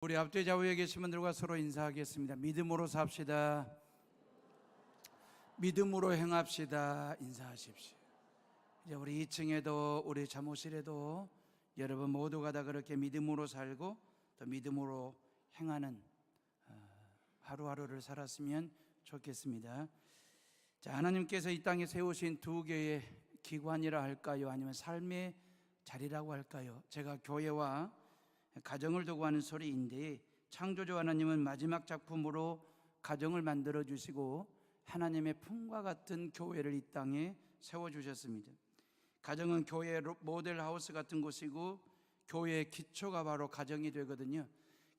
우리 앞뒤 좌우에 계신 분들과 서로 인사하겠습니다. 믿음으로 삽시다. 믿음으로 행합시다. 인사하십시오. 이제 우리 2층에도 우리 사무실에도 여러분 모두가 다 그렇게 믿음으로 살고 또 믿음으로 행하는 하루하루를 살았으면 좋겠습니다. 자, 하나님께서 이 땅에 세우신 두 개의 기관이라 할까요? 아니면 삶의 자리라고 할까요? 제가 교회와 가정을 두고 하는 소리인데, 창조주 하나님은 마지막 작품으로 가정을 만들어 주시고 하나님의 품과 같은 교회를 이 땅에 세워주셨습니다. 가정은 교회의 모델하우스 같은 곳이고 교회의 기초가 바로 가정이 되거든요.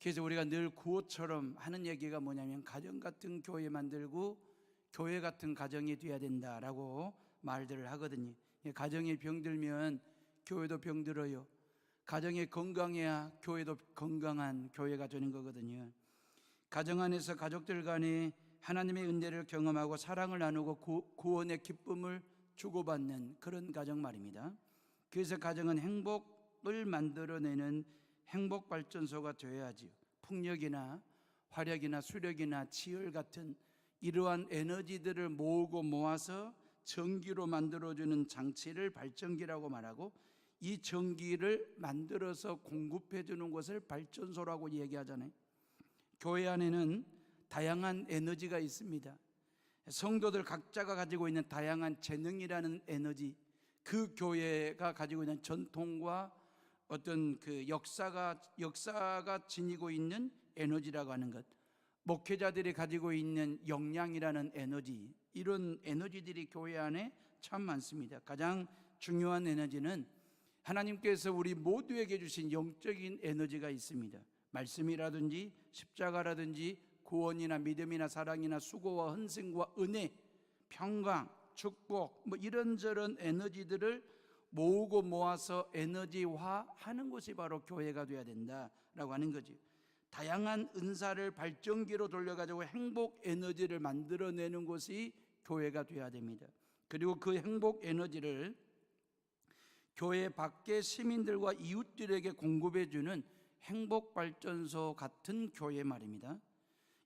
그래서 우리가 늘 구호처럼 하는 얘기가 뭐냐면 가정 같은 교회 만들고 교회 같은 가정이 돼야 된다라고 말들을 하거든요. 가정이 병들면 교회도 병들어요. 가정이 건강해야 교회도 건강한 교회가 되는 거거든요. 가정 안에서 가족들 간에 하나님의 은혜를 경험하고 사랑을 나누고 구원의 기쁨을 주고받는 그런 가정 말입니다. 그래서 가정은 행복을 만들어내는 행복발전소가 되어야지요. 풍력이나 화력이나 수력이나 지열 같은 이러한 에너지들을 모으고 모아서 전기로 만들어주는 장치를 발전기라고 말하고, 이 전기를 만들어서 공급해 주는 것을 발전소라고 얘기하잖아요. 교회 안에는 다양한 에너지가 있습니다. 성도들 각자가 가지고 있는 다양한 재능이라는 에너지, 그 교회가 가지고 있는 전통과 어떤 그 역사가 지니고 있는 에너지라고 하는 것, 목회자들이 가지고 있는 역량이라는 에너지, 이런 에너지들이 교회 안에 참 많습니다. 가장 중요한 에너지는 하나님께서 우리 모두에게 주신 영적인 에너지가 있습니다. 말씀이라든지 십자가라든지 구원이나 믿음이나 사랑이나 수고와 헌신과 은혜, 평강, 축복, 이런저런 에너지들을 모으고 모아서 에너지화하는 것이 바로 교회가 되어야 된다라고 하는 거죠. 다양한 은사를 발전기로 돌려가지고 행복 에너지를 만들어내는 것이 교회가 되어야 됩니다. 그리고 그 행복 에너지를 교회 밖의 시민들과 이웃들에게 공급해주는 행복발전소 같은 교회 말입니다.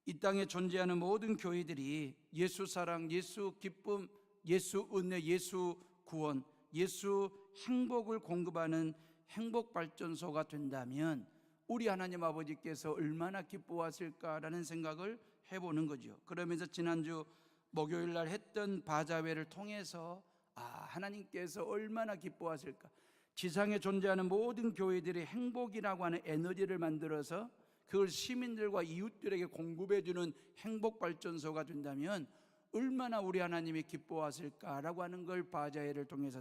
이 땅에 존재하는 모든 교회들이 예수 사랑, 예수 기쁨, 예수 은혜, 예수 구원, 예수 행복을 공급하는 행복발전소가 된다면 우리 하나님 아버지께서 얼마나 기뻐하실까라는 생각을 해보는 거죠. 그러면서 지난주 목요일 날 했던 바자회를 통해서 하나님께서 얼마나 기뻐하실까, 지상에 존재하는 모든 교회들이 행복이라고 하는 에너지를 만들어서 그걸 시민들과 이웃들에게 공급해주는 행복발전소가 된다면 얼마나 우리 하나님이 기뻐하실까라고 하는 걸 바자회를 통해서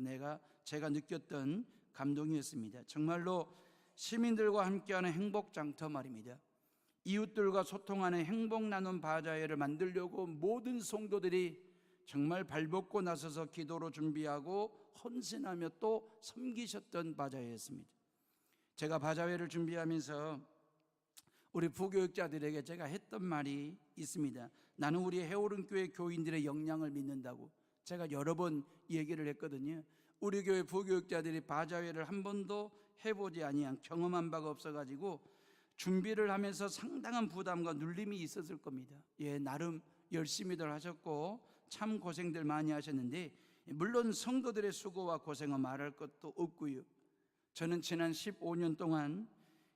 제가 느꼈던 감동이었습니다. 정말로 시민들과 함께하는 행복장터 말입니다. 이웃들과 소통하는 행복 나눔 바자회를 만들려고 모든 성도들이 정말 발벗고 나서서 기도로 준비하고 헌신하며 또 섬기셨던 바자회였습니다. 제가 바자회를 준비하면서 우리 부교육자들에게 제가 했던 말이 있습니다. 나는 우리 해오른교회 교인들의 역량을 믿는다고 제가 여러 번 얘기를 했거든요. 우리 교회 부교육자들이 바자회를 한 번도 해보지 아니한 경험한 바가 없어가지고 준비를 하면서 상당한 부담과 눌림이 있었을 겁니다. 나름 열심히들 하셨고 참 고생들 많이 하셨는데, 물론 성도들의 수고와 고생은 말할 것도 없고요. 저는 지난 15년 동안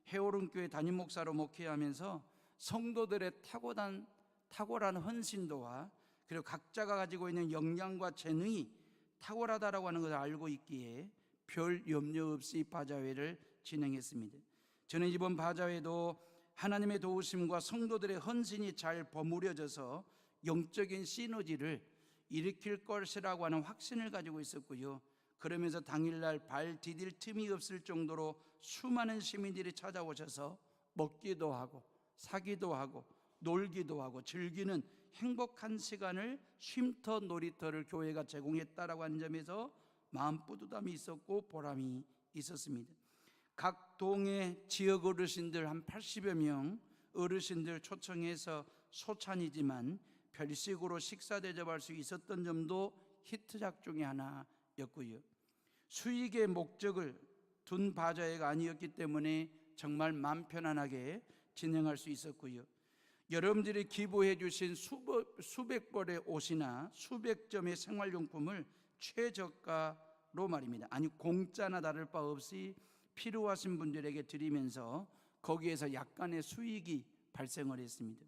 해오른교회 담임 목사로 목회하면서 성도들의 탁월한 헌신도와 그리고 각자가 가지고 있는 역량과 재능이 탁월하다라고 하는 것을 알고 있기에 별 염려 없이 바자회를 진행했습니다. 저는 이번 바자회도 하나님의 도우심과 성도들의 헌신이 잘 버무려져서 영적인 시너지를 일으킬 것이라고 하는 확신을 가지고 있었고요. 그러면서 당일날 발 디딜 틈이 없을 정도로 수많은 시민들이 찾아오셔서 먹기도 하고 사기도 하고 놀기도 하고 즐기는 행복한 시간을, 쉼터 놀이터를 교회가 제공했다라고 하는 점에서 마음 뿌듯함이 있었고 보람이 있었습니다. 각 동의 지역 어르신들 한 80여 명 어르신들 초청해서 소찬이지만 별식으로 식사 대접할 수 있었던 점도 히트작 중에 하나였고요. 수익의 목적을 둔 바자회가 아니었기 때문에 정말 마음 편안하게 진행할 수 있었고요. 여러분들이 기부해 주신 수백 벌의 옷이나 수백 점의 생활용품을 최저가로 말입니다. 아니 공짜나 다를 바 없이 필요하신 분들에게 드리면서 거기에서 약간의 수익이 발생을 했습니다.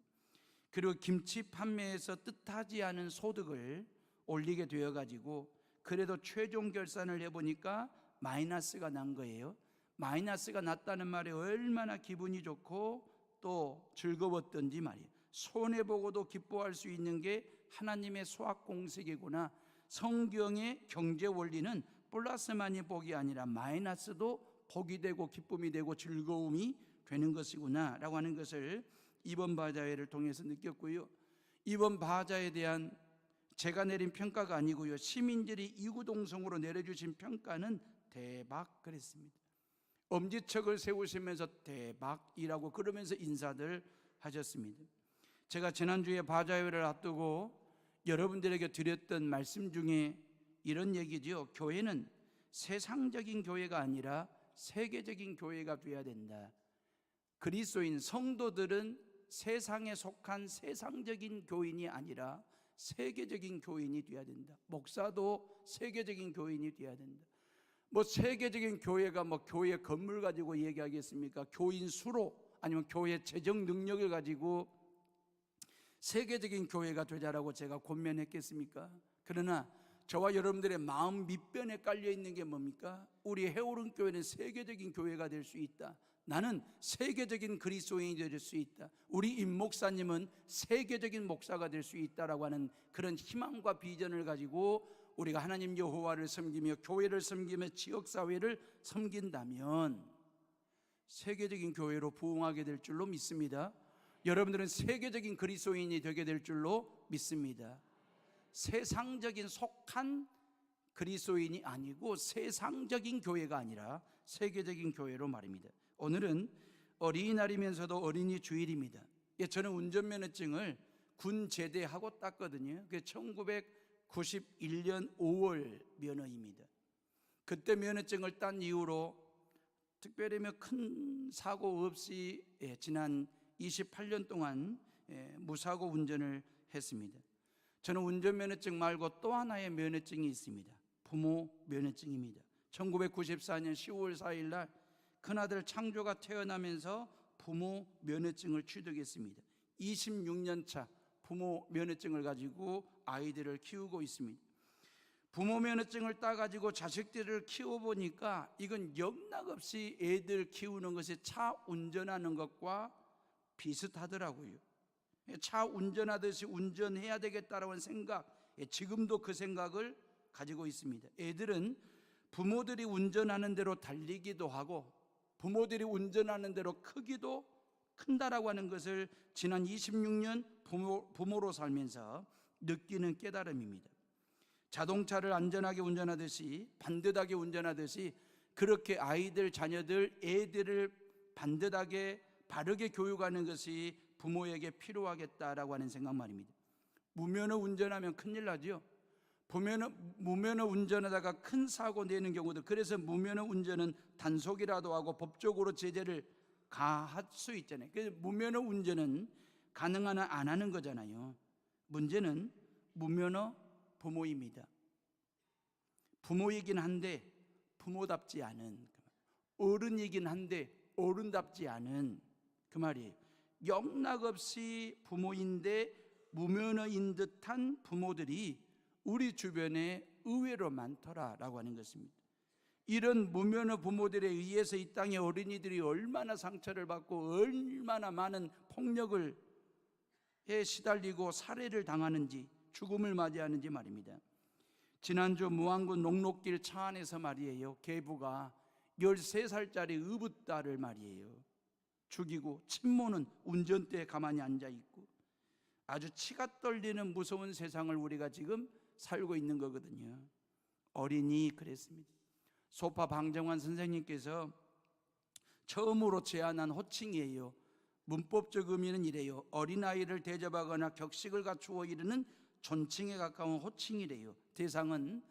그리고 김치 판매에서 뜻하지 않은 소득을 올리게 되어가지고 그래도 최종 결산을 해보니까 마이너스가 난 거예요. 마이너스가 났다는 말이 얼마나 기분이 좋고 또 즐거웠던지 말이에요. 손해보고도 기뻐할 수 있는 게 하나님의 수학공식이구나. 성경의 경제 원리는 플러스만이 복이 아니라 마이너스도 복이 되고 기쁨이 되고 즐거움이 되는 것이구나 라고 하는 것을 이번 바자회를 통해서 느꼈고요. 이번 바자에 대한 제가 내린 평가가 아니고요, 시민들이 이구동성으로 내려주신 평가는 대박 그랬습니다. 엄지척을 세우시면서 대박이라고 그러면서 인사들 하셨습니다. 제가 지난주에 바자회를 앞두고 여러분들에게 드렸던 말씀 중에 이런 얘기죠. 교회는 세상적인 교회가 아니라 세계적인 교회가 되어야 된다. 그리스도인 성도들은 세상에 속한 세상적인 교인이 아니라 세계적인 교인이 되어야 된다. 목사도 세계적인 교인이 되어야 된다. 뭐 세계적인 교회가 뭐 교회 건물 가지고 얘기하겠습니까? 교인 수로 아니면 교회 재정 능력을 가지고 세계적인 교회가 되자라고 제가 권면했겠습니까? 그러나 저와 여러분들의 마음 밑변에 깔려 있는 게 뭡니까? 우리 해오른 교회는 세계적인 교회가 될 수 있다. 나는 세계적인 그리스도인이 될 수 있다. 우리 임 목사님은 세계적인 목사가 될 수 있다라고 하는 그런 희망과 비전을 가지고 우리가 하나님 여호와를 섬기며 교회를 섬기며 지역사회를 섬긴다면 세계적인 교회로 부흥하게 될 줄로 믿습니다. 여러분들은 세계적인 그리스도인이 되게 될 줄로 믿습니다. 세상적인 속한 그리스도인이 아니고 세상적인 교회가 아니라 세계적인 교회로 말입니다. 오늘은 어린이날이면서도 어린이 주일입니다. 저는 운전면허증을 군 제대하고 땄거든요. 그게 1991년 5월 면허입니다. 그때 면허증을 딴 이후로 특별히 큰 사고 없이 지난 28년 동안 무사고 운전을 했습니다. 저는 운전면허증 말고 또 하나의 면허증이 있습니다. 부모 면허증입니다. 1994년 10월 4일 날 큰아들 창조가 태어나면서 부모 면허증을 취득했습니다. 26년 차 부모 면허증을 가지고 아이들을 키우고 있습니다. 부모 면허증을 따가지고 자식들을 키워보니까 이건 영락없이 애들 키우는 것이 차 운전하는 것과 비슷하더라고요. 차 운전하듯이 운전해야 되겠다라는 생각, 지금도 그 생각을 가지고 있습니다. 애들은 부모들이 운전하는 대로 달리기도 하고 부모들이 운전하는 대로 크기도 큰다라고 하는 것을 지난 26년 부모로 살면서 느끼는 깨달음입니다. 자동차를 안전하게 운전하듯이 반듯하게 운전하듯이 그렇게 아이들, 자녀들, 애들을 반듯하게 바르게 교육하는 것이 부모에게 필요하겠다라고 하는 생각 말입니다. 무면허 운전하면 큰일 나죠. 무면허 운전하다가 큰 사고 내는 경우도, 그래서 무면허 운전은 단속이라도 하고 법적으로 제재를 가할 수 있잖아요. 그래서 무면허 운전은 가능한 한 안 하는 거잖아요. 문제는 무면허 부모입니다. 부모이긴 한데 부모답지 않은, 어른이긴 한데 어른답지 않은 그 말이에요. 영락없이 부모인데 무면허인 듯한 부모들이 우리 주변에 의외로 많더라라고 하는 것입니다. 이런 무면허 부모들에 의해서 이 땅의 어린이들이 얼마나 상처를 받고 얼마나 많은 폭력을 시달리고 살해를 당하는지, 죽음을 맞이하는지 말입니다. 지난주 무안군 녹록길 차 안에서 말이에요, 계부가 13살짜리 의붓딸을 말이에요 죽이고, 친모는 운전대에 가만히 앉아있고, 아주 치가 떨리는 무서운 세상을 우리가 지금 살고 있는 거거든요. 어린이 그랬습니다. 소파 방정환 선생님께서 처음으로 제안한 호칭이에요. 문법적 의미는 이래요. 어린아이를 대접하거나 격식을 갖추어 이르는 존칭에 가까운 호칭이래요. 대상은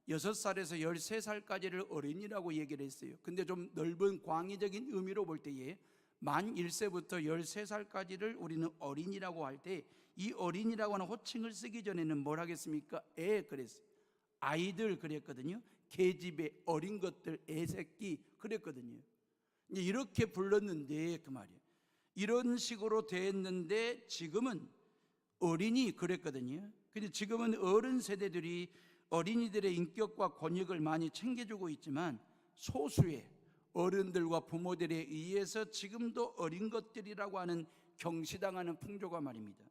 6살에서 13살까지를 어린이라고 얘기를 했어요. 근데 좀 넓은 광의적인 의미로 볼 때에 만 1세부터 13살까지를 우리는 어린이라고 할 때, 이 어린이라고 하는 호칭을 쓰기 전에는 뭘 하겠습니까? 애 그랬어요. 아이들 그랬거든요. 계집애, 어린 것들, 애새끼 그랬거든요. 이제 이렇게 불렀는데 그 말이에요. 이런 식으로 됐는데 지금은 어린이 그랬거든요. 근데 지금은 어른 세대들이 어린이들의 인격과 권익을 많이 챙겨주고 있지만 소수의 어른들과 부모들에 의해서 지금도 어린 것들이라고 하는 경시당하는 풍조가 말입니다.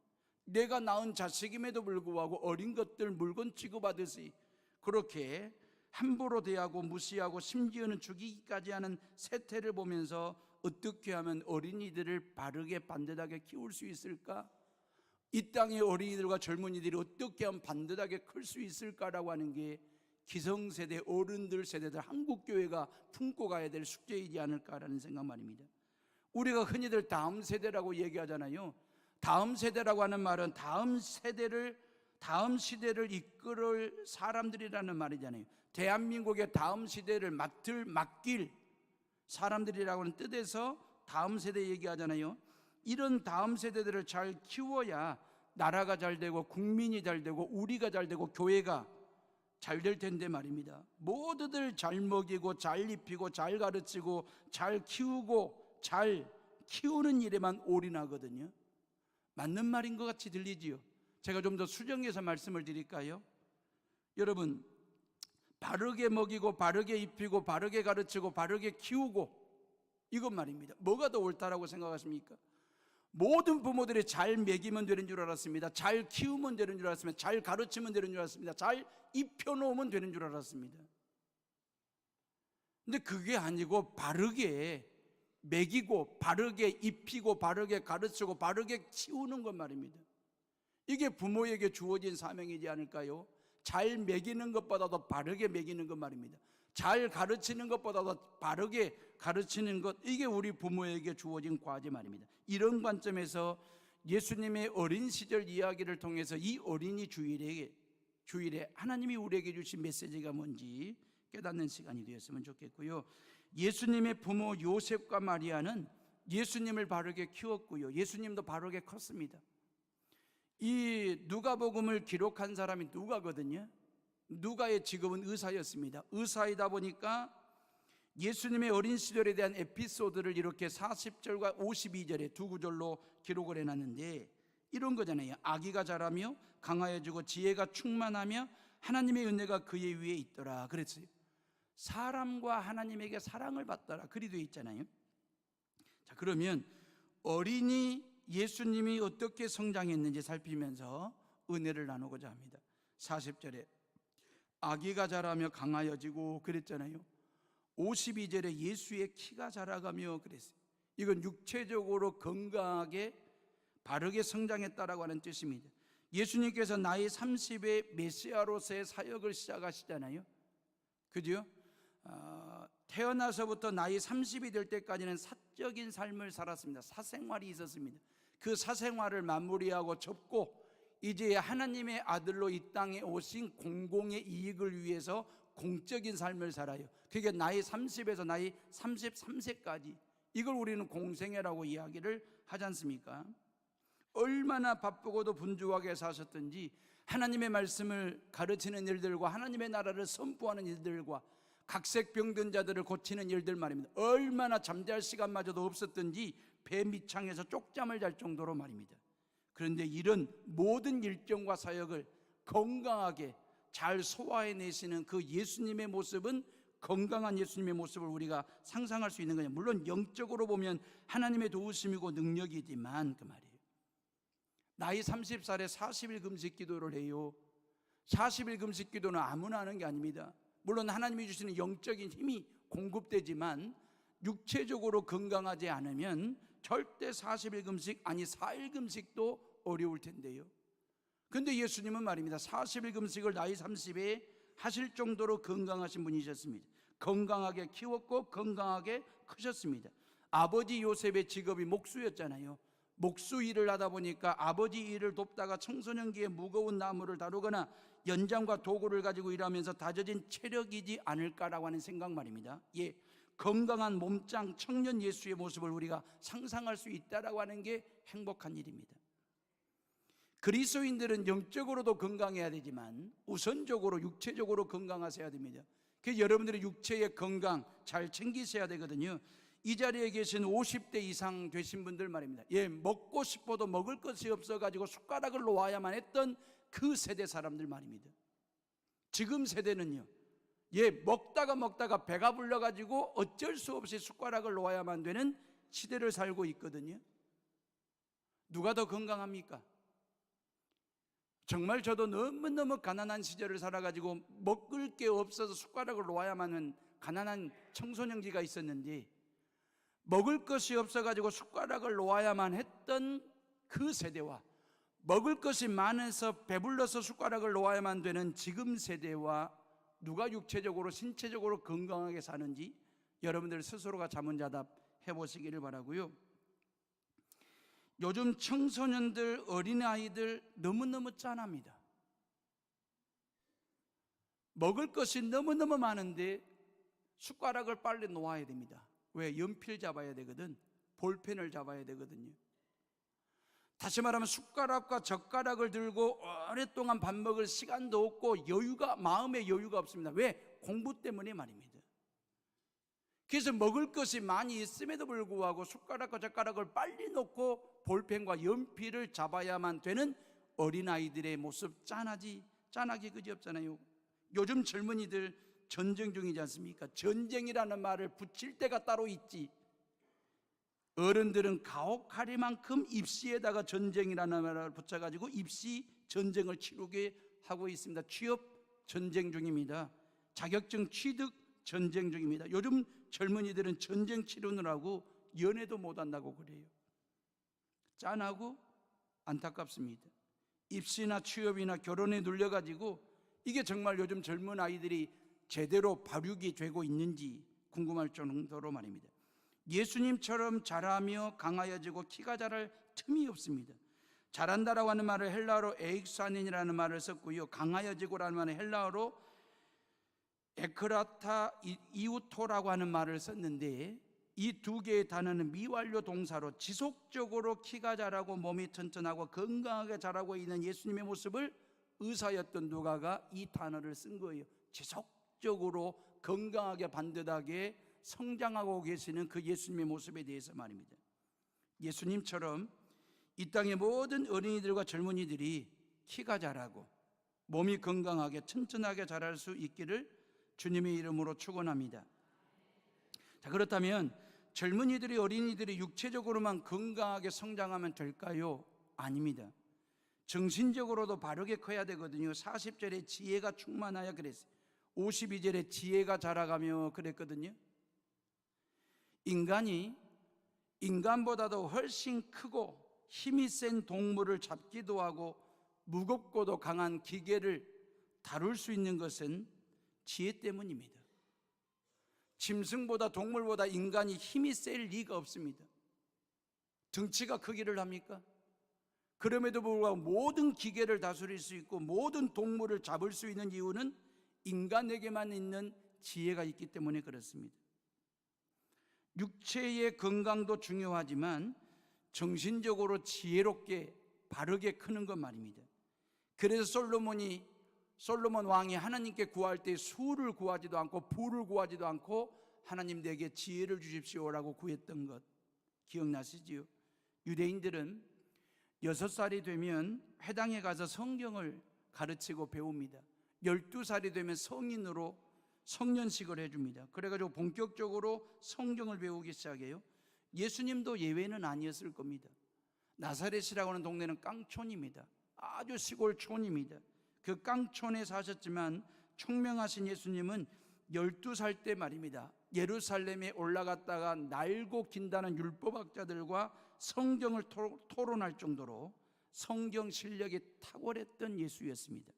내가 낳은 자식임에도 불구하고 어린 것들 물건 취급하듯이 그렇게 함부로 대하고 무시하고 심지어는 죽이기까지 하는 세태를 보면서 어떻게 하면 어린이들을 바르게 반듯하게 키울 수 있을까? 이 땅의 어린이들과 젊은이들이 어떻게 하면 반듯하게 클 수 있을까라고 하는 게 기성세대, 어른들 세대들, 한국교회가 품고 가야 될 숙제이지 않을까라는 생각 말입니다. 우리가 흔히들 다음 세대라고 얘기하잖아요. 다음 세대라고 하는 말은 다음 시대를 이끌을 사람들이라는 말이잖아요. 대한민국의 다음 시대를 맡길 사람들이라고 하는 뜻에서 다음 세대 얘기하잖아요. 이런 다음 세대들을 잘 키워야 나라가 잘 되고 국민이 잘 되고 우리가 잘 되고 교회가 잘 될 텐데 말입니다. 모두들 잘 먹이고 잘 입히고 잘 가르치고 잘 키우고 잘 키우는 일에만 올인하거든요. 맞는 말인 것 같이 들리지요. 제가 좀 더 수정해서 말씀을 드릴까요? 여러분, 바르게 먹이고 바르게 입히고 바르게 가르치고 바르게 키우고, 이것 말입니다. 뭐가 더 옳다라고 생각하십니까? 모든 부모들이 잘 먹이면 되는 줄 알았습니다. 잘 키우면 되는 줄 알았습니다. 잘 가르치면 되는 줄 알았습니다. 잘 입혀놓으면 되는 줄 알았습니다. 근데 그게 아니고 바르게 먹이고 바르게 입히고 바르게 가르치고 바르게 키우는 것 말입니다. 이게 부모에게 주어진 사명이지 않을까요? 잘 먹이는 것보다도 바르게 먹이는 것 말입니다. 잘 가르치는 것보다도 바르게 가르치는 것, 이게 우리 부모에게 주어진 과제 말입니다. 이런 관점에서 예수님의 어린 시절 이야기를 통해서 이 어린이 주일에 하나님이 우리에게 주신 메시지가 뭔지 깨닫는 시간이 되었으면 좋겠고요. 예수님의 부모 요셉과 마리아는 예수님을 바르게 키웠고요. 예수님도 바르게 컸습니다. 이 누가복음을 기록한 사람이 누가거든요. 누가의 직업은 의사였습니다. 의사이다 보니까 예수님의 어린 시절에 대한 에피소드를 이렇게 40절과 52절에 두 구절로 기록을 해놨는데 이런 거잖아요. 아기가 자라며 강하여지고 지혜가 충만하며 하나님의 은혜가 그의 위에 있더라 그랬어요. 사람과 하나님에게 사랑을 받더라 그리 되어 있잖아요. 자, 그러면 어린이 예수님이 어떻게 성장했는지 살피면서 은혜를 나누고자 합니다. 40절에 아기가 자라며 강하여지고 그랬잖아요. 52절에 예수의 키가 자라가며 그랬어요. 이건 육체적으로 건강하게 바르게 성장했다라고 하는 뜻입니다. 예수님께서 나이 30에 메시아로서의 사역을 시작하시잖아요. 그죠? 태어나서부터 나이 30이 될 때까지는 사적인 삶을 살았습니다. 사생활이 있었습니다. 그 사생활을 마무리하고 접고 이제 하나님의 아들로 이 땅에 오신 공공의 이익을 위해서 공적인 삶을 살아요. 그게 나이 30에서 나이 33세까지, 이걸 우리는 공생애라고 이야기를 하지 않습니까? 얼마나 바쁘고도 분주하게 사셨던지 하나님의 말씀을 가르치는 일들과 하나님의 나라를 선포하는 일들과 각색병든 자들을 고치는 일들 말입니다. 얼마나 잠잘 시간마저도 없었던지 배 밑창에서 쪽잠을 잘 정도로 말입니다. 그런데 이런 모든 일정과 사역을 건강하게 잘 소화해내시는 그 예수님의 모습은 건강한 예수님의 모습을 우리가 상상할 수 있는 거냐. 물론 영적으로 보면 하나님의 도우심이고 능력이지만 그 말이에요. 나이 30살에 40일 금식 기도를 해요. 40일 금식 기도는 아무나 하는 게 아닙니다. 물론 하나님이 주시는 영적인 힘이 공급되지만 육체적으로 건강하지 않으면 절대 40일 금식, 아니 4일 금식도 어려울 텐데요. 그런데 예수님은 말입니다, 40일 금식을 나이 30에 하실 정도로 건강하신 분이셨습니다. 건강하게 키웠고 건강하게 크셨습니다. 아버지 요셉의 직업이 목수였잖아요. 목수 일을 하다 보니까 아버지 일을 돕다가 청소년기에 무거운 나무를 다루거나 연장과 도구를 가지고 일하면서 다져진 체력이지 않을까라고 하는 생각 말입니다. 예, 건강한 몸짱 청년 예수의 모습을 우리가 상상할 수 있다라고 하는 게 행복한 일입니다. 그리스도인들은 영적으로도 건강해야 되지만 우선적으로 육체적으로 건강하셔야 됩니다. 그래서 여러분들의 육체의 건강 잘 챙기셔야 되거든요. 이 자리에 계신 50대 이상 되신 분들 말입니다. 먹고 싶어도 먹을 것이 없어가지고 숟가락을 놓아야만 했던 그 세대 사람들 말입니다. 지금 세대는요, 먹다가 배가 불러가지고 어쩔 수 없이 숟가락을 놓아야만 되는 시대를 살고 있거든요. 누가 더 건강합니까? 정말 저도 너무너무 가난한 시절을 살아가지고 먹을 게 없어서 숟가락을 놓아야만 하는 가난한 청소년기가 있었는데, 먹을 것이 없어가지고 숟가락을 놓아야만 했던 그 세대와 먹을 것이 많아서 배불러서 숟가락을 놓아야만 되는 지금 세대와 누가 육체적으로 신체적으로 건강하게 사는지 여러분들 스스로가 자문자답 해보시기를 바라고요. 요즘 청소년들, 어린아이들 너무너무 짠합니다. 먹을 것이 너무너무 많은데 숟가락을 빨리 놓아야 됩니다. 왜? 연필 잡아야 되거든, 볼펜을 잡아야 되거든요. 다시 말하면 숟가락과 젓가락을 들고 오랫동안 밥 먹을 시간도 없고 마음의 여유가 없습니다. 왜? 공부 때문에 말입니다. 그래서 먹을 것이 많이 있음에도 불구하고 숟가락과 젓가락을 빨리 놓고 볼펜과 연필을 잡아야만 되는 어린아이들의 모습, 짠하기 그지없잖아요. 요즘 젊은이들 전쟁 중이지 않습니까? 전쟁이라는 말을 붙일 때가 따로 있지. 어른들은 가혹하리만큼 입시에다가 전쟁이라는 말을 붙여가지고 입시 전쟁을 치르게 하고 있습니다. 취업 전쟁 중입니다. 자격증 취득 전쟁 중입니다. 요즘 젊은이들은 전쟁 치르느라고 연애도 못한다고 그래요. 짠하고 안타깝습니다. 입시나 취업이나 결혼에 눌려가지고 이게 정말 요즘 젊은 아이들이 제대로 발육이 되고 있는지 궁금할 정도로 말입니다. 예수님처럼 자라며 강하여지고 키가 자랄 틈이 없습니다. 자란다라고 하는 말을 헬라어로 에익사닌이라는 말을 썼고요, 강하여지고라는 말은 헬라어로 에크라타 이우토라고 하는 말을 썼는데, 이 두 개의 단어는 미완료 동사로 지속적으로 키가 자라고 몸이 튼튼하고 건강하게 자라고 있는 예수님의 모습을 의사였던 누가가 이 단어를 쓴 거예요. 지속적으로 건강하게 반듯하게 성장하고 계시는 그 예수님의 모습에 대해서 말입니다. 예수님처럼 이 땅의 모든 어린이들과 젊은이들이 키가 자라고 몸이 건강하게 튼튼하게 자랄 수 있기를 주님의 이름으로 축원합니다. 자, 그렇다면 젊은이들이, 어린이들이 육체적으로만 건강하게 성장하면 될까요? 아닙니다. 정신적으로도 바르게 커야 되거든요. 40절에 지혜가 충만하여 그랬어요. 52절에 지혜가 자라가며 그랬거든요. 인간이 인간보다도 훨씬 크고 힘이 센 동물을 잡기도 하고 무겁고도 강한 기계를 다룰 수 있는 것은 지혜 때문입니다. 짐승보다, 동물보다 인간이 힘이 셀 리가 없습니다. 덩치가 크기를 합니까? 그럼에도 불구하고 모든 기계를 다스릴 수 있고 모든 동물을 잡을 수 있는 이유는 인간에게만 있는 지혜가 있기 때문에 그렇습니다. 육체의 건강도 중요하지만 정신적으로 지혜롭게 바르게 크는 것 말입니다. 그래서 솔로몬 왕이 하나님께 구할 때 수를 구하지도 않고 부를 구하지도 않고 하나님 내게 지혜를 주십시오라고 구했던 것 기억나시지요? 유대인들은 6살이 되면 회당에 가서 성경을 가르치고 배웁니다. 12살이 되면 성인으로 성년식을 해줍니다. 그래가지고 본격적으로 성경을 배우기 시작해요. 예수님도 예외는 아니었을 겁니다. 나사렛이라고 하는 동네는 깡촌입니다. 아주 시골촌입니다. 그 깡촌에 사셨지만 총명하신 예수님은 12살 때 말입니다, 예루살렘에 올라갔다가 날고 긴다는 율법학자들과 성경을 토론할 정도로 성경 실력이 탁월했던 예수였습니다.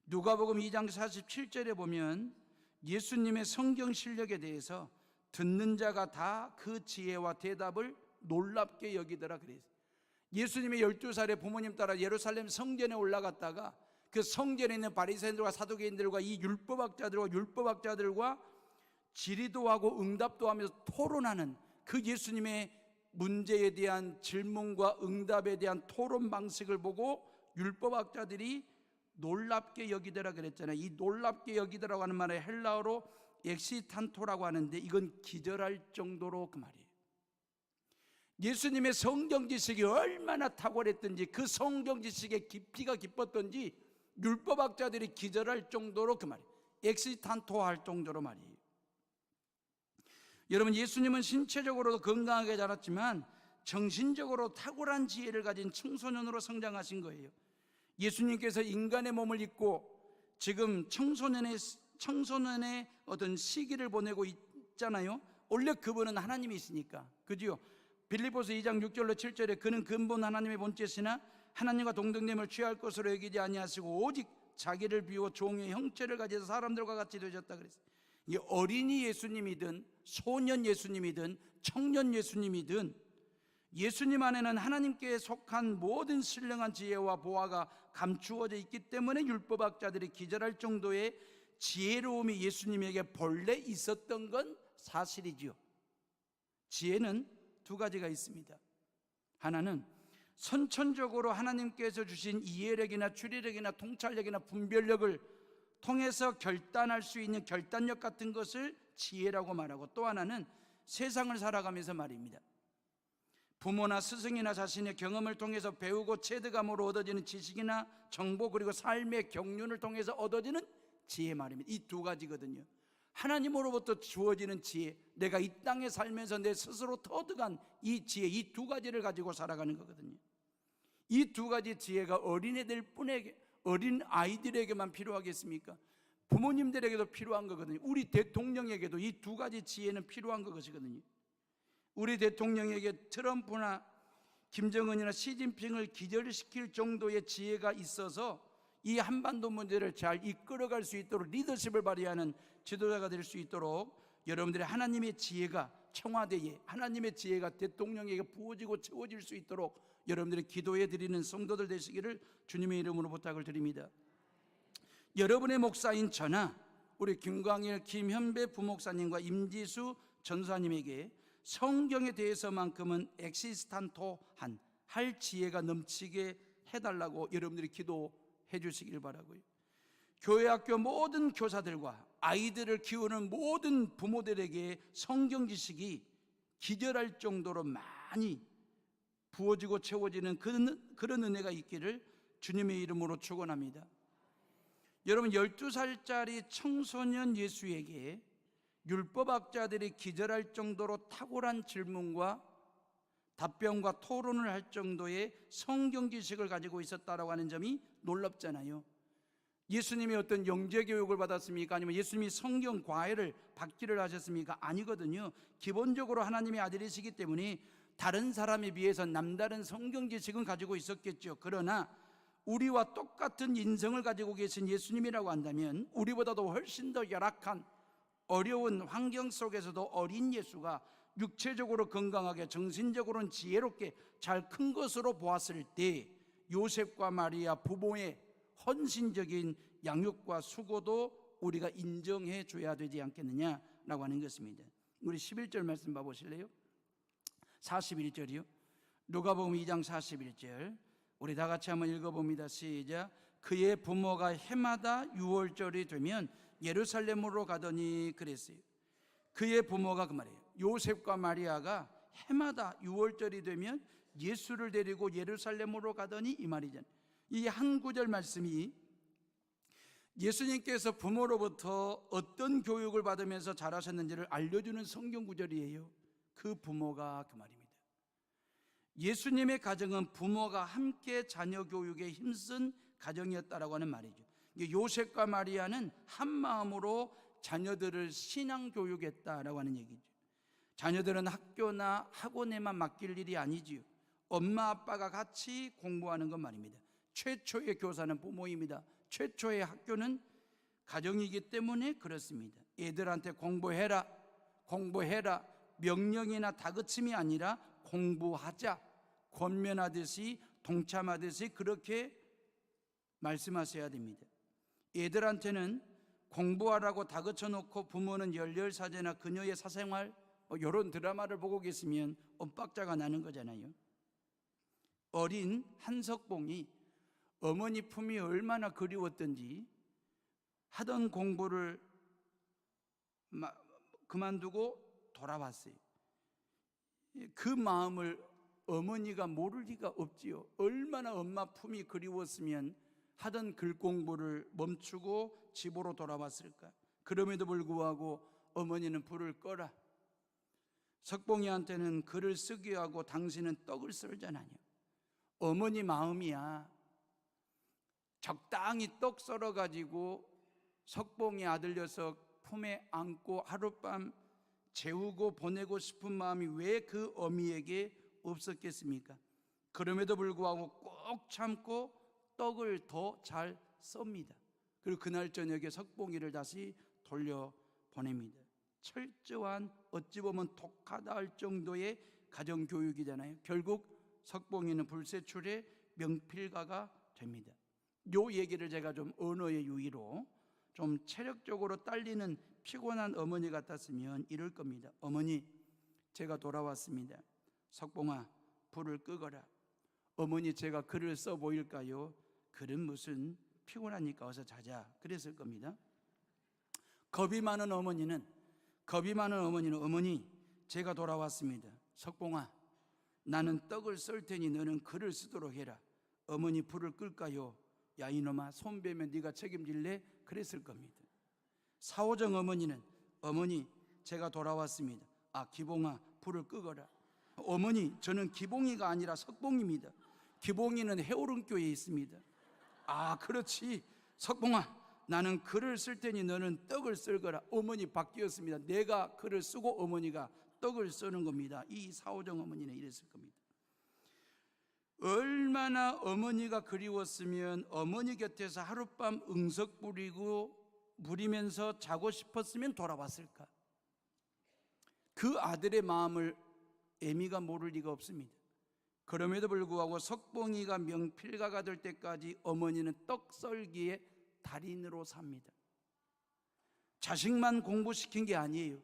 누가복음 2장 47절에 보면 예수님의 성경 실력에 대해서 듣는 자가 다 그 지혜와 대답을 놀랍게 여기더라 그랬어요. 예수님이 12살에 부모님 따라 예루살렘 성전에 올라갔다가 그 성전에 있는 바리새인들과 사두개인들과 이 율법학자들과 질의도 하고 응답도 하면서 토론하는 그 예수님의 문제에 대한 질문과 응답에 대한 토론 방식을 보고 율법학자들이 놀랍게 여기더라 그랬잖아요. 이 놀랍게 여기더라고 하는 말에 헬라어로 엑시탄토라고 하는데 이건 기절할 정도로 그 말이에요. 예수님의 성경 지식이 얼마나 탁월했든지 그 성경 지식의 깊이가 깊었던지 율법학자들이 기절할 정도로 그 말이에요. 엑시탄토할 정도로 말이에요. 여러분, 예수님은 신체적으로도 건강하게 자랐지만 정신적으로 탁월한 지혜를 가진 청소년으로 성장하신 거예요. 예수님께서 인간의 몸을 입고 지금 청소년의 어떤 시기를 보내고 있잖아요. 원래 그분은 하나님이시니까, 그죠? 빌립보서 2장 6절로 7절에 그는 근본 하나님의 본체시나 하나님과 동등됨을 취할 것으로 여기지 아니하시고 오직 자기를 비워 종의 형체를 가지사 사람들과 같이 되셨다 그랬어요. 이 어린이 예수님이든 소년 예수님이든 청년 예수님이든 예수님 안에는 하나님께 속한 모든 신령한 지혜와 보화가 감추어져 있기 때문에 율법학자들이 기절할 정도의 지혜로움이 예수님에게 본래 있었던 건 사실이지요. 지혜는 두 가지가 있습니다. 하나는 선천적으로 하나님께서 주신 이해력이나 추리력이나 통찰력이나 분별력을 통해서 결단할 수 있는 결단력 같은 것을 지혜라고 말하고, 또 하나는 세상을 살아가면서 말입니다. 부모나 스승이나 자신의 경험을 통해서 배우고 체득함으로 얻어지는 지식이나 정보, 그리고 삶의 경륜을 통해서 얻어지는 지혜 말입니다. 이 두 가지거든요. 하나님으로부터 주어지는 지혜, 내가 이 땅에 살면서 내 스스로 터득한 이 지혜, 이 두 가지를 가지고 살아가는 거거든요. 이 두 가지 지혜가 어린 아이들에게만 필요하겠습니까? 부모님들에게도 필요한 거거든요. 우리 대통령에게도 이 두 가지 지혜는 필요한 것이거든요. 우리 대통령에게 트럼프나 김정은이나 시진핑을 기절시킬 정도의 지혜가 있어서 이 한반도 문제를 잘 이끌어갈 수 있도록 리더십을 발휘하는 지도자가 될 수 있도록 여러분들의 하나님의 지혜가 청와대에, 하나님의 지혜가 대통령에게 부어지고 채워질 수 있도록 여러분들이 기도해 드리는 성도들 되시기를 주님의 이름으로 부탁을 드립니다. 여러분의 목사인 저나 우리 김광일, 김현배 부목사님과 임지수 전사님에게 성경에 대해서만큼은 엑시스탄토한 할 지혜가 넘치게 해달라고 여러분들이 기도해 주시길 바라고요. 교회 학교 모든 교사들과 아이들을 키우는 모든 부모들에게 성경 지식이 기절할 정도로 많이 부어지고 채워지는 그런 은혜가 있기를 주님의 이름으로 축원합니다. 여러분, 12살짜리 청소년 예수에게 율법학자들이 기절할 정도로 탁월한 질문과 답변과 토론을 할 정도의 성경 지식을 가지고 있었다라고 하는 점이 놀랍잖아요. 예수님이 어떤 영재 교육을 받았습니까? 아니면 예수님이 성경 과외를 받기를 하셨습니까? 아니거든요. 기본적으로 하나님의 아들이시기 때문에 다른 사람에 비해서 남다른 성경 지식은 가지고 있었겠죠. 그러나 우리와 똑같은 인성을 가지고 계신 예수님이라고 한다면 우리보다도 훨씬 더 열악한 어려운 환경 속에서도 어린 예수가 육체적으로 건강하게 정신적으로는 지혜롭게 잘 큰 것으로 보았을 때 요셉과 마리아 부모의 헌신적인 양육과 수고도 우리가 인정해 줘야 되지 않겠느냐라고 하는 것입니다. 우리 11절 말씀 봐보실래요? 41절이요. 누가복음 2장 41절 우리 다 같이 한번 읽어봅니다. 시작. 그의 부모가 해마다 6월절이 되면 예루살렘으로 가더니 그랬어요. 그의 부모가 그 말이에요. 요셉과 마리아가 해마다 6월절이 되면 예수를 데리고 예루살렘으로 가더니 이 말이잖아요. 이 한 구절 말씀이 예수님께서 부모로부터 어떤 교육을 받으면서 자라셨는지를 알려주는 성경 구절이에요. 그 부모가 그 말입니다. 예수님의 가정은 부모가 함께 자녀 교육에 힘쓴 가정이었다라고 하는 말이죠. 요셉과 마리아는 한 마음으로 자녀들을 신앙 교육했다라고 하는 얘기죠. 자녀들은 학교나 학원에만 맡길 일이 아니지요. 엄마 아빠가 같이 공부하는 것 말입니다. 최초의 교사는 부모입니다. 최초의 학교는 가정이기 때문에 그렇습니다. 애들한테 공부해라, 공부해라 명령이나 다그침이 아니라 공부하자, 권면하듯이 동참하듯이 그렇게 말씀하셔야 됩니다. 애들한테는 공부하라고 다그쳐 놓고 부모는 열렬사제나 그녀의 사생활 이런 드라마를 보고 계시면 엇박자가 나는 거잖아요. 어린 한석봉이 어머니 품이 얼마나 그리웠던지 하던 공부를 그만두고 돌아왔어요. 그 마음을 어머니가 모를 리가 없지요. 얼마나 엄마 품이 그리웠으면 하던 글 공부를 멈추고 집으로 돌아왔을까. 그럼에도 불구하고 어머니는 불을 꺼라. 석봉이한테는 글을 쓰게 하고 당신은 떡을 썰잖아요. 어머니 마음이야. 적당히 떡 썰어가지고 석봉이 아들 녀석 품에 안고 하룻밤 재우고 보내고 싶은 마음이 왜 그 어미에게 없었겠습니까? 그럼에도 불구하고 꼭 참고 떡을 더 잘 썹니다. 그리고 그날 저녁에 석봉이를 다시 돌려보냅니다. 철저한, 어찌 보면 독하다 할 정도의 가정교육이잖아요. 결국 석봉이는 불세출의 명필가가 됩니다. 요 얘기를 제가 좀 언어의 유의로 좀 체력적으로 딸리는 피곤한 어머니 같았으면 이럴 겁니다. 어머니, 제가 돌아왔습니다. 석봉아, 불을 끄거라. 어머니, 제가 글을 써 보일까요? 글은 무슨, 피곤하니까 어서 자자. 그랬을 겁니다. 겁이 많은 어머니는 어머니, 제가 돌아왔습니다. 석봉아, 나는 떡을 썰 테니 너는 글을 쓰도록 해라. 어머니, 불을 끌까요? 야 이놈아, 손 베면 네가 책임질래? 그랬을 겁니다. 사오정 어머니는 어머니, 제가 돌아왔습니다. 아, 기봉아, 불을 끄거라. 어머니, 저는 기봉이가 아니라 석봉입니다. 기봉이는 해오른교에 있습니다. 아, 그렇지. 석봉아, 나는 글을 쓸 테니 너는 떡을 썰거라. 어머니 바뀌었습니다. 내가 글을 쓰고 어머니가 떡을 쓰는 겁니다. 이 사오정 어머니는 이랬을 겁니다. 얼마나 어머니가 그리웠으면 어머니 곁에서 하룻밤 응석 부리면서 자고 싶었으면 돌아왔을까. 그 아들의 마음을 애미가 모를 리가 없습니다. 그럼에도 불구하고 석봉이가 명필가가 될 때까지 어머니는 떡 썰기에 달인으로 삽니다. 자식만 공부시킨 게 아니에요.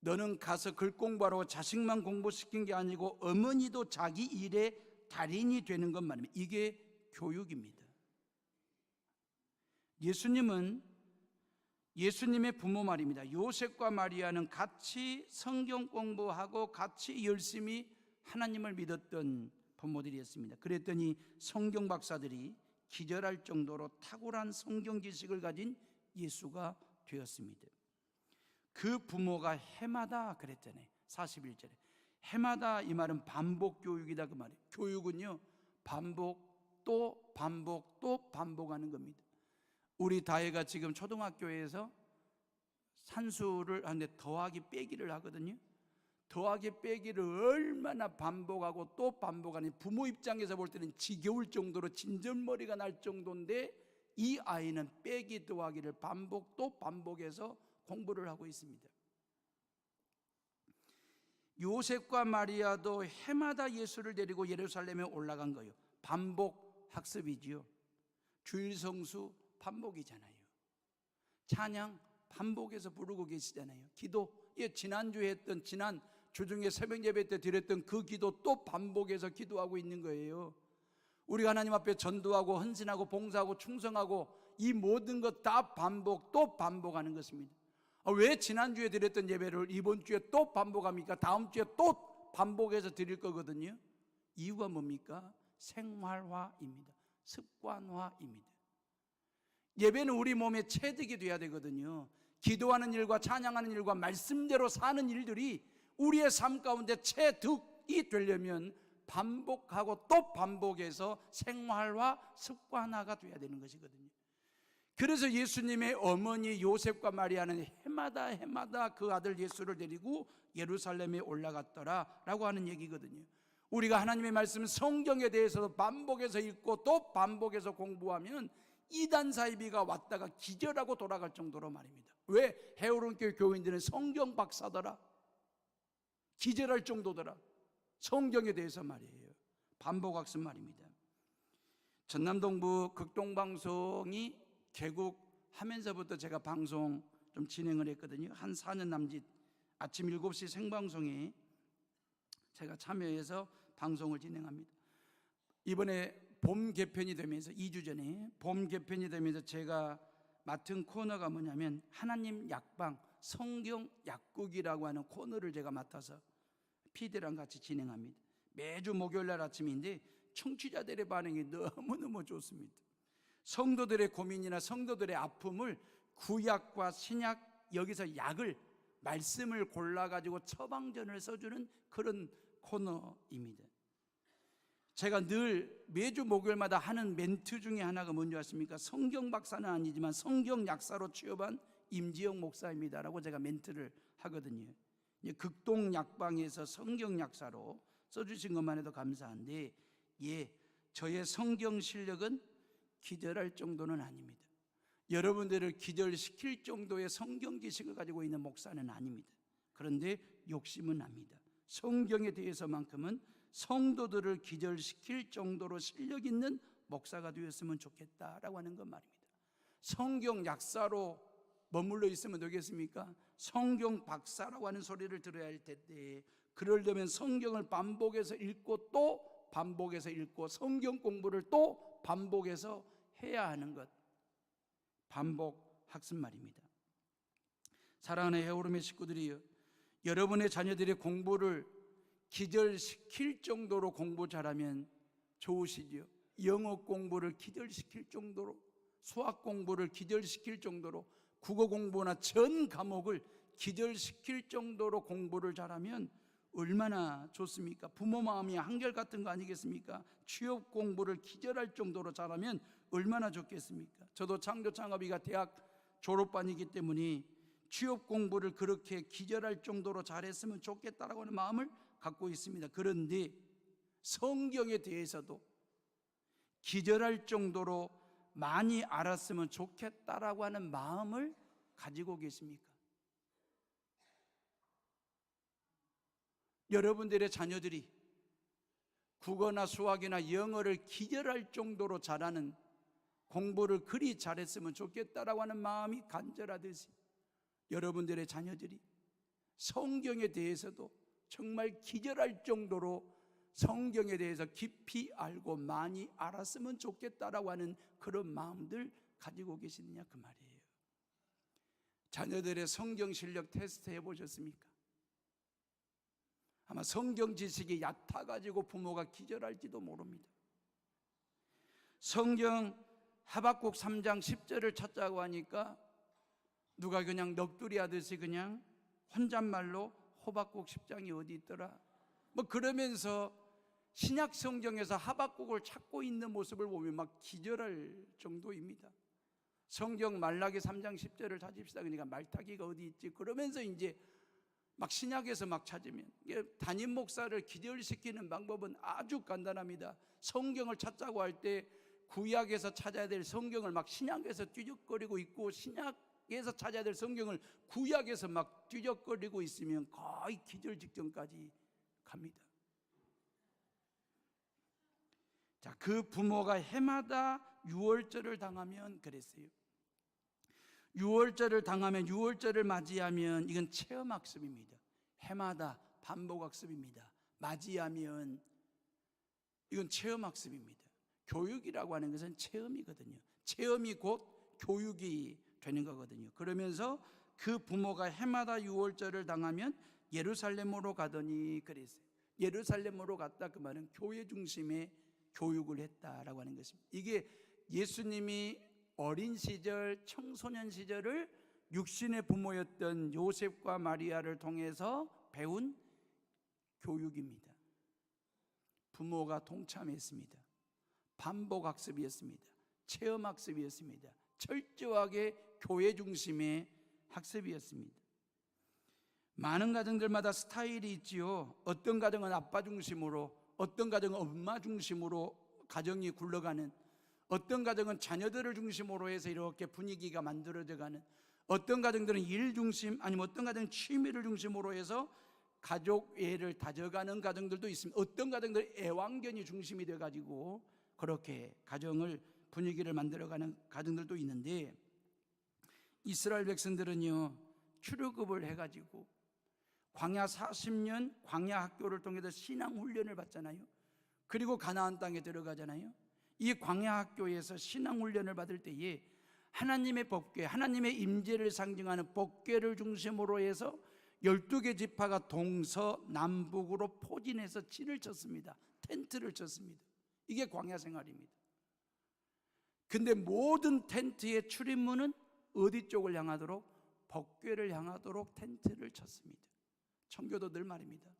너는 가서 글 공부하라고 자식만 공부시킨 게 아니고 어머니도 자기 일에 달인이 되는 것 말입니다. 이게 교육입니다. 예수님의 부모 말입니다. 요셉과 마리아는 같이 성경 공부하고 같이 열심히 하나님을 믿었던 부모들이었습니다. 그랬더니 성경 박사들이 기절할 정도로 탁월한 성경 지식을 가진 예수가 되었습니다. 그 부모가 해마다 그랬잖아요. 41절에 해마다, 이 말은 반복 교육이다 그 말이에요. 교육은요, 반복 또 반복 또 반복하는 겁니다. 우리 다혜가 지금 초등학교에서 산수를 하는데 더하기 빼기를 하거든요. 더하기 빼기를 얼마나 반복하고 또 반복하니 부모 입장에서 볼 때는 지겨울 정도로 진절머리가 날 정도인데, 이 아이는 빼기 더하기를 반복 또 반복해서 공부를 하고 있습니다. 요셉과 마리아도 해마다 예수를 데리고 예루살렘에 올라간 거예요. 반복 학습이지요. 주일 성수 반복이잖아요. 찬양 반복해서 부르고 계시잖아요. 기도, 지난주에 했던, 지난 주중에 새벽 예배 때 드렸던 그 기도 또 반복해서 기도하고 있는 거예요. 우리가 하나님 앞에 전도하고 헌신하고 봉사하고 충성하고 이 모든 것 다 반복 또 반복하는 것입니다. 왜 지난주에 드렸던 예배를 이번 주에 또 반복합니까? 다음 주에 또 반복해서 드릴 거거든요. 이유가 뭡니까? 생활화입니다. 습관화입니다. 예배는 우리 몸에 체득이 돼야 되거든요. 기도하는 일과 찬양하는 일과 말씀대로 사는 일들이 우리의 삶 가운데 체득이 되려면 반복하고 또 반복해서 생활화, 습관화가 돼야 되는 것이거든요. 그래서 예수님의 어머니 요셉과 마리아는 해마다 그 아들 예수를 데리고 예루살렘에 올라갔더라라고 하는 얘기거든요. 우리가 하나님의 말씀 성경에 대해서도 반복해서 읽고 또 반복해서 공부하면 이단 사이비가 왔다가 기절하고 돌아갈 정도로 말입니다. 왜? 해오른교회 교인들은 성경 박사더라, 기절할 정도더라. 성경에 대해서 말이에요. 반복학습 말입니다. 전남동부 극동방송이 개국 하면서부터 제가 방송 좀 진행을 했거든요. 한 4년 남짓 아침 7시 생방송에 제가 참여해서 방송을 진행합니다. 이번에 봄 개편이 되면서 2주 전에 봄 개편이 되면서 제가 맡은 코너가 뭐냐면 하나님 약방 성경 약국이라고 하는 코너를 제가 맡아서 PD랑 같이 진행합니다. 매주 목요일날 아침인데 청취자들의 반응이 너무너무 좋습니다. 성도들의 고민이나 성도들의 아픔을 구약과 신약, 여기서 약을 말씀을 골라가지고 처방전을 써주는 그런 코너입니다. 제가 늘 매주 목요일마다 하는 멘트 중에 하나가 뭔지 아십니까? 성경 박사는 아니지만 성경 약사로 취업한 임지영 목사입니다라고 제가 멘트를 하거든요. 극동 약방에서 성경 약사로 써주신 것만 해도 감사한데, 저의 성경 실력은 기절할 정도는 아닙니다. 여러분들을 기절시킬 정도의 성경 지식을 가지고 있는 목사는 아닙니다. 그런데 욕심은 납니다. 성경에 대해서만큼은 성도들을 기절시킬 정도로 실력 있는 목사가 되었으면 좋겠다라고 하는 것 말입니다. 성경 약사로 머물러 있으면 되겠습니까? 성경 박사라고 하는 소리를 들어야 할 텐데, 그러려면 성경을 반복해서 읽고 또 반복해서 읽고 성경 공부를 또 반복해서 해야 하는 것, 반복 학습 말입니다. 사랑하는 해오름의 식구들이요, 여러분의 자녀들의 공부를 기절시킬 정도로 공부 잘하면 좋으시죠. 영어 공부를 기절시킬 정도로, 수학 공부를 기절시킬 정도로, 국어 공부나 전 과목을 기절시킬 정도로 공부를 잘하면 얼마나 좋습니까? 부모 마음이 한결같은 거 아니겠습니까? 취업 공부를 기절할 정도로 잘하면 얼마나 좋겠습니까? 저도 창조창업이가 대학 졸업반이기 때문에 취업 공부를 그렇게 기절할 정도로 잘했으면 좋겠다라고 하는 마음을 갖고 있습니다. 그런데 성경에 대해서도 기절할 정도로 많이 알았으면 좋겠다라고 하는 마음을 가지고 계십니까? 여러분들의 자녀들이 국어나 수학이나 영어를 기절할 정도로 잘하는 공부를 그리 잘했으면 좋겠다라고 하는 마음이 간절하듯이 여러분들의 자녀들이 성경에 대해서도 정말 기절할 정도로 성경에 대해서 깊이 알고 많이 알았으면 좋겠다라고 하는 그런 마음들 가지고 계시느냐 그 말이에요. 자녀들의 성경 실력 테스트 해보셨습니까? 아마 성경 지식이 얕아가지고 부모가 기절할지도 모릅니다. 성경 하박국 3장 10절을 찾자고 하니까 누가 그냥 넋두리 하듯이 그냥 혼잣말로 하박국 10장이 어디 있더라 뭐 그러면서 신약 성경에서 하박국을 찾고 있는 모습을 보면 막 기절할 정도입니다. 성경 말라기 3장 10절을 찾읍시다. 그러니까 말타기가 어디 있지? 그러면서 이제 막 신약에서 막 찾으면, 담임 목사를 기절시키는 방법은 아주 간단합니다. 성경을 찾자고 할 때 구약에서 찾아야 될 성경을 막 신약에서 뒤적거리고 있고, 신약에서 찾아야 될 성경을 구약에서 막 뒤적거리고 있으면 거의 기절 직전까지 갑니다. 자, 그 부모가 해마다 유월절을 당하면 그랬어요. 유월절을 당하면, 유월절을 맞이하면 이건 체험학습입니다. 해마다 반복학습입니다. 맞이하면 이건 체험학습입니다. 교육이라고 하는 것은 체험이거든요. 체험이 곧 교육이 되는 거거든요. 그러면서 그 부모가 해마다 유월절을 당하면 예루살렘으로 가더니 그랬어요. 예루살렘으로 갔다 그 말은 교회 중심의 교육을 했다라고 하는 것입니다. 이게 예수님이 어린 시절, 청소년 시절을 육신의 부모였던 요셉과 마리아를 통해서 배운 교육입니다. 부모가 동참했습니다. 반복학습이었습니다. 체험학습이었습니다. 철저하게 교회 중심의 학습이었습니다. 많은 가정들마다 스타일이 있지요. 어떤 가정은 아빠 중심으로, 어떤 가정은 엄마 중심으로 가정이 굴러가는, 어떤 가정은 자녀들을 중심으로 해서 이렇게 분위기가 만들어져가는, 어떤 가정들은 일 중심, 아니면 어떤 가정은 취미를 중심으로 해서 가족애를 다져가는 가정들도 있습니다. 어떤 가정들은 애완견이 중심이 돼가지고 그렇게 가정을, 분위기를 만들어가는 가정들도 있는데, 이스라엘 백성들은요 출애굽을 해가지고 광야 40년 광야 학교를 통해서 신앙 훈련을 받잖아요. 그리고 가나안 땅에 들어가잖아요. 이 광야 학교에서 신앙 훈련을 받을 때에 하나님의 법궤, 하나님의 임재를 상징하는 법궤를 중심으로 해서 12개 지파가 동서남북으로 포진해서 진을 쳤습니다. 텐트를 쳤습니다. 이게 광야 생활입니다. 근데 모든 텐트의 출입문은 어디 쪽을 향하도록? 법궤를 향하도록 텐트를 쳤습니다. 청교도들 말입니다.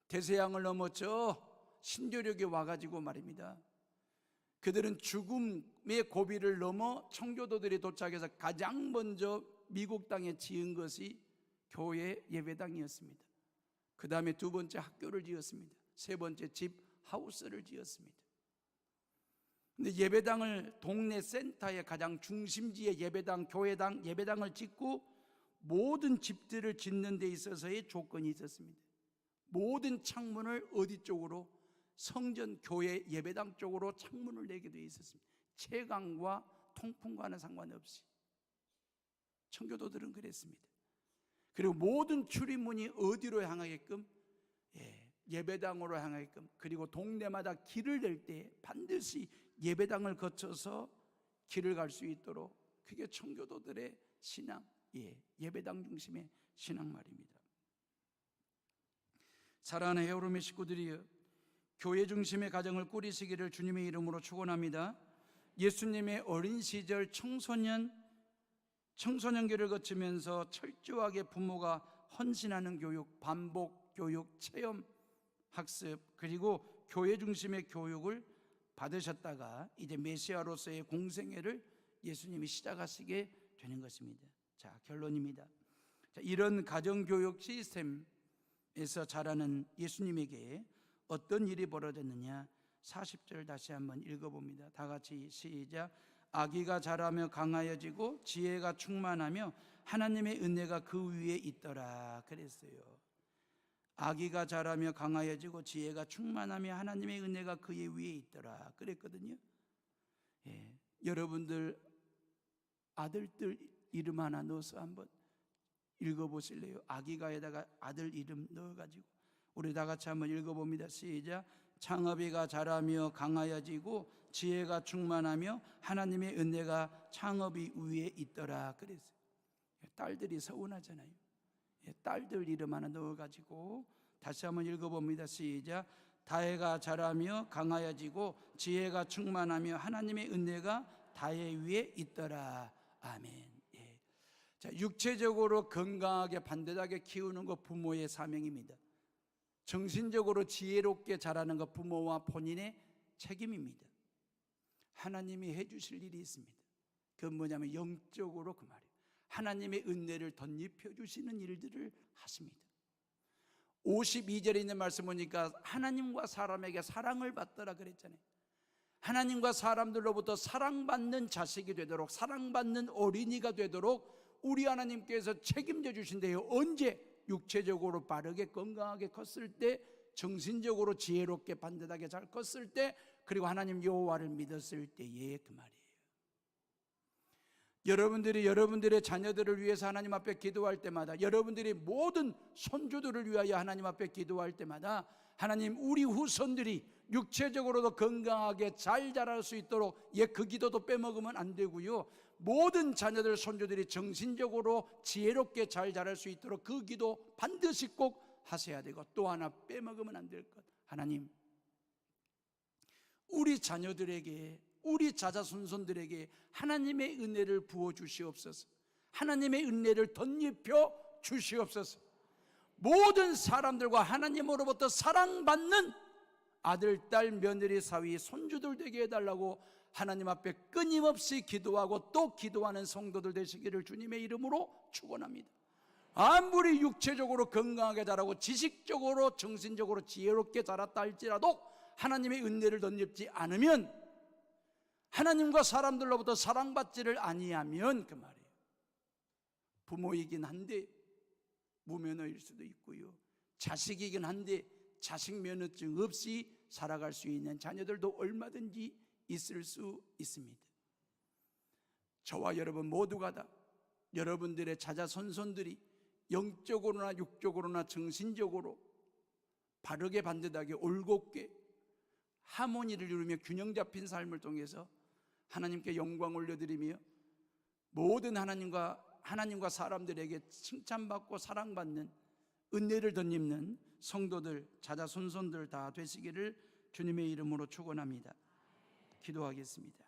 대서양을 넘어 저 신교력에 와가지고 말입니다, 그들은 죽음의 고비를 넘어 청교도들이 도착해서 가장 먼저 미국 땅에 지은 것이 교회 예배당이었습니다. 그 다음에 두 번째 학교를 지었습니다. 세 번째 집 하우스를 지었습니다. 근데 예배당을 동네 센터의 가장 중심지에 예배당, 교회당, 예배당을 짓고 모든 집들을 짓는 데 있어서의 조건이 있었습니다. 모든 창문을 어디 쪽으로? 성전, 교회, 예배당 쪽으로 창문을 내게 되어 있었습니다. 채광과 통풍과는 상관없이. 청교도들은 그랬습니다. 그리고 모든 출입문이 어디로 향하게끔? 예배당으로 향하게끔. 그리고 동네마다 길을 낼 때 반드시 예배당을 거쳐서 길을 갈 수 있도록. 그게 청교도들의 신앙, 예배당 중심의 신앙 말입니다. 사랑하는 헤어로미 식구들이여, 교회 중심의 가정을 꾸리시기를 주님의 이름으로 축원합니다. 예수님의 어린 시절 청소년기를 거치면서 철저하게 부모가 헌신하는 교육, 반복 교육, 체험 학습, 그리고 교회 중심의 교육을 받으셨다가 이제 메시아로서의 공생애를 예수님이 시작하시게 되는 것입니다. 자, 결론입니다. 자, 이런 가정교육 시스템에서 자라는 예수님에게 어떤 일이 벌어졌느냐? 40절 다시 한번 읽어봅니다. 다 같이 시작. 아기가 자라며 강하여지고 지혜가 충만하며 하나님의 은혜가 그 위에 있더라 그랬어요. 아기가 자라며 강하여지고 지혜가 충만하며 하나님의 은혜가 그의 위에 있더라 그랬거든요. 여러분들 아들들 이름 하나 넣어서 한번 읽어보실래요? 아기가에다가 아들 이름 넣어가지고 우리 다 같이 한번 읽어봅니다. 시작. 창업이가 자라며 강하여지고 지혜가 충만하며 하나님의 은혜가 창업이 위에 있더라 그랬어요. 딸들이 서운하잖아요. 딸들 이름 하나 넣어가지고 다시 한번 읽어봅니다. 시작. 다혜가 자라며 강하여지고 지혜가 충만하며 하나님의 은혜가 다혜 위에 있더라. 아멘. 자, 육체적으로 건강하게 반듯하게 키우는 것 부모의 사명입니다. 정신적으로 지혜롭게 자라는 것 부모와 본인의 책임입니다. 하나님이 해주실 일이 있습니다. 그건 뭐냐면 영적으로 그 말이에요. 하나님의 은혜를 덧입혀 주시는 일들을 하십니다. 52절에 있는 말씀 보니까 하나님과 사람에게 사랑을 받더라 그랬잖아요. 하나님과 사람들로부터 사랑받는 자식이 되도록, 사랑받는 어린이가 되도록 우리 하나님께서 책임져 주신대요. 언제? 육체적으로 바르게 건강하게 컸을 때, 정신적으로 지혜롭게 반듯하게 잘 컸을 때, 그리고 하나님 여호와를 믿었을 때에 그 말이에요. 여러분들이 여러분들의 자녀들을 위해서 하나님 앞에 기도할 때마다, 여러분들이 모든 손주들을 위하여 하나님 앞에 기도할 때마다 하나님 우리 후손들이 육체적으로도 건강하게 잘 자랄 수 있도록 그 기도도 빼먹으면 안 되고요, 모든 자녀들 손주들이 정신적으로 지혜롭게 잘 자랄 수 있도록 그 기도 반드시 꼭 하셔야 되고, 또 하나 빼먹으면 안 될 것, 하나님 우리 자녀들에게, 우리 자자손손들에게 하나님의 은혜를 부어주시옵소서. 하나님의 은혜를 덧입혀 주시옵소서. 모든 사람들과 하나님으로부터 사랑받는 아들, 딸, 며느리, 사위, 손주들 되게 해달라고 하나님 앞에 끊임없이 기도하고 또 기도하는 성도들 되시기를 주님의 이름으로 축원합니다. 아무리 육체적으로 건강하게 자라고 지식적으로 정신적으로 지혜롭게 자랐다 할지라도 하나님의 은혜를 덧입지 않으면, 하나님과 사람들로부터 사랑받지를 아니하면 그 말이에요. 부모이긴 한데 무면허일 수도 있고요, 자식이긴 한데 자식 면허증 없이 살아갈 수 있는 자녀들도 얼마든지 있을 수 있습니다. 저와 여러분 모두가 다 여러분들의 자자손손들이 영적으로나 육적으로나 정신적으로 바르게 반듯하게 올곧게 하모니를 이루며 균형 잡힌 삶을 통해서 하나님께 영광 올려드리며 모든 하나님과 사람들에게 칭찬받고 사랑받는 은혜를 덧입는 성도들, 자자손손들 다 되시기를 주님의 이름으로 축원합니다. 기도하겠습니다.